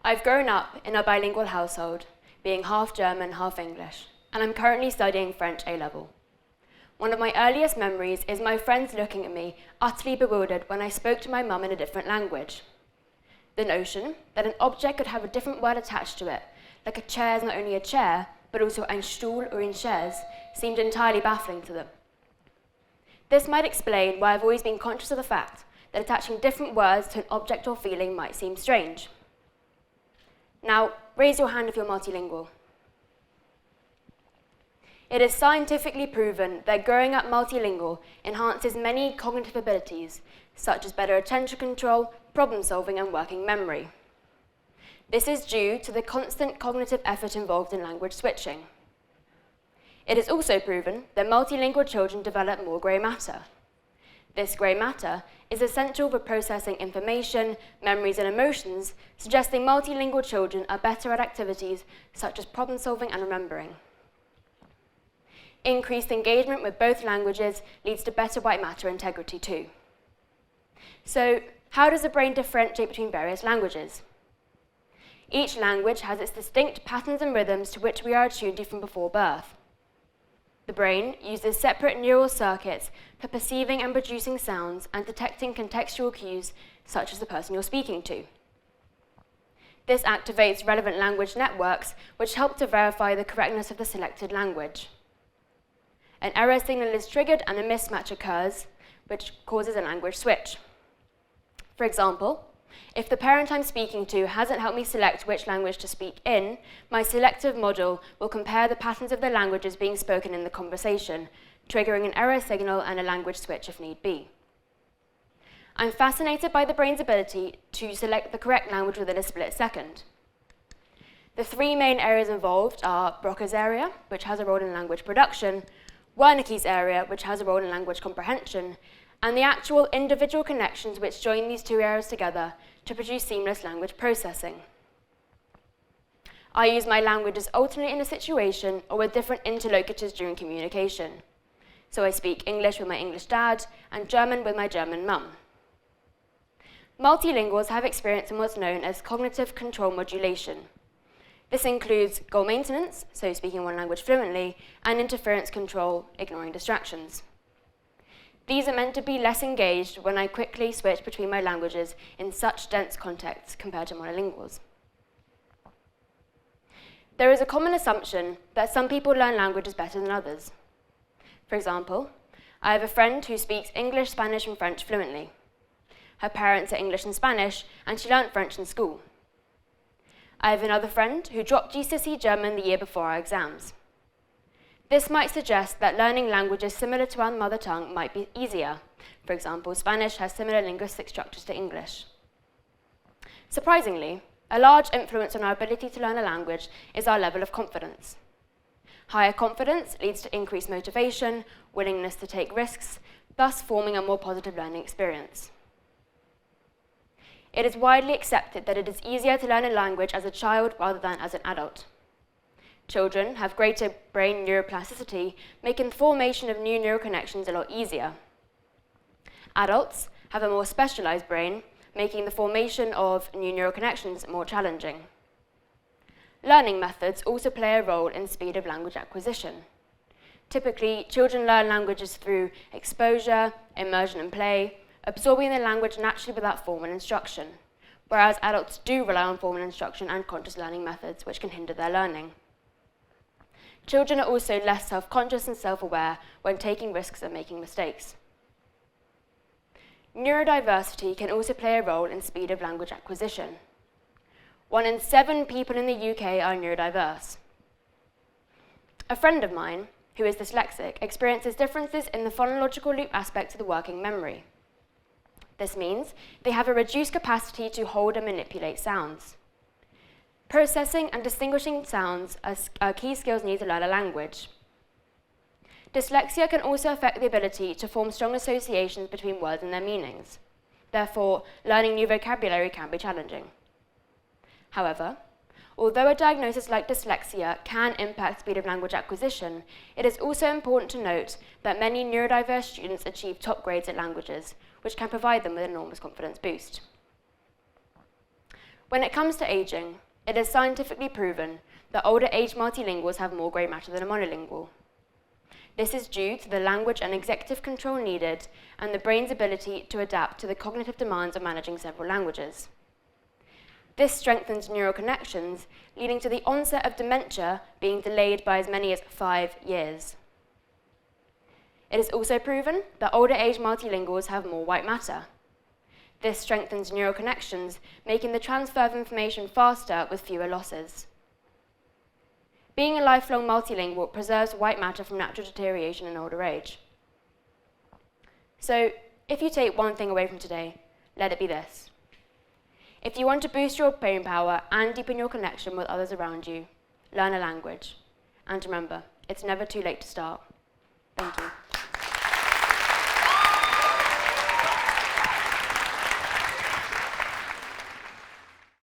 I've grown up in a bilingual household, being half German, half English, and I'm currently studying French A-level. One of my earliest memories is my friends looking at me, utterly bewildered when I spoke to my mum in a different language. The notion that an object could have a different word attached to it, like a chair is not only a chair, but also ein Stuhl or ein Chaise, seemed entirely baffling to them. This might explain why I've always been conscious of the fact that attaching different words to an object or feeling might seem strange. Now, raise your hand if you're multilingual. It is scientifically proven that growing up multilingual enhances many cognitive abilities, such as better attention control, problem solving, and working memory. This is due to the constant cognitive effort involved in language switching. It is also proven that multilingual children develop more grey matter. This grey matter is essential for processing information, memories, and emotions, suggesting multilingual children are better at activities such as problem solving and remembering. Increased engagement with both languages leads to better white matter integrity too. So, how does the brain differentiate between various languages? Each language has its distinct patterns and rhythms to which we are attuned to from before birth. The brain uses separate neural circuits for perceiving and producing sounds and detecting contextual cues, such as the person you're speaking to. This activates relevant language networks, which help to verify the correctness of the selected language. An error signal is triggered and a mismatch occurs, which causes a language switch. For example, if the parent I'm speaking to hasn't helped me select which language to speak in, my selective model will compare the patterns of the languages being spoken in the conversation, triggering an error signal and a language switch if need be. I'm fascinated by the brain's ability to select the correct language within a split second. The three main areas involved are Broca's area, which has a role in language production, Wernicke's area, which has a role in language comprehension, and the actual individual connections which join these two areas together to produce seamless language processing. I use my languages alternately in a situation or with different interlocutors during communication. So I speak English with my English dad and German with my German mum. Multilinguals have experience in what's known as cognitive control modulation. This includes goal maintenance, so speaking one language fluently, and interference control, ignoring distractions. These are meant to be less engaged when I quickly switch between my languages in such dense contexts compared to monolinguals. There is a common assumption that some people learn languages better than others. For example, I have a friend who speaks English, Spanish, and French fluently. Her parents are English and Spanish, and she learnt French in school. I have another friend who dropped GCSE German the year before our exams. This might suggest that learning languages similar to our mother tongue might be easier. For example, Spanish has similar linguistic structures to English. Surprisingly, a large influence on our ability to learn a language is our level of confidence. Higher confidence leads to increased motivation, willingness to take risks, thus forming a more positive learning experience. It is widely accepted that it is easier to learn a language as a child rather than as an adult. Children have greater brain neuroplasticity, making the formation of new neural connections a lot easier. Adults have a more specialized brain, making the formation of new neural connections more challenging. Learning methods also play a role in speed of language acquisition. Typically, children learn languages through exposure, immersion and play, absorbing the language naturally without formal instruction, whereas adults do rely on formal instruction and conscious learning methods, which can hinder their learning. Children are also less self-conscious and self-aware when taking risks and making mistakes. Neurodiversity can also play a role in speed of language acquisition. 1 in 7 people in the UK are neurodiverse. A friend of mine, who is dyslexic, experiences differences in the phonological loop aspect of the working memory. This means they have a reduced capacity to hold and manipulate sounds. Processing and distinguishing sounds are key skills needed to learn a language. Dyslexia can also affect the ability to form strong associations between words and their meanings. Therefore, learning new vocabulary can be challenging. However, although a diagnosis like dyslexia can impact speed of language acquisition, it is also important to note that many neurodiverse students achieve top grades at languages, which can provide them with an enormous confidence boost. When it comes to aging, it is scientifically proven that older age multilinguals have more grey matter than a monolingual. This is due to the language and executive control needed and the brain's ability to adapt to the cognitive demands of managing several languages. This strengthens neural connections, leading to the onset of dementia being delayed by as many as 5 years. It is also proven that older age multilinguals have more white matter. This strengthens neural connections, making the transfer of information faster with fewer losses. Being a lifelong multilingual preserves white matter from natural deterioration in older age. So, if you take one thing away from today, let it be this. If you want to boost your brain power and deepen your connection with others around you, learn a language. And remember, it's never too late to start. Thank you.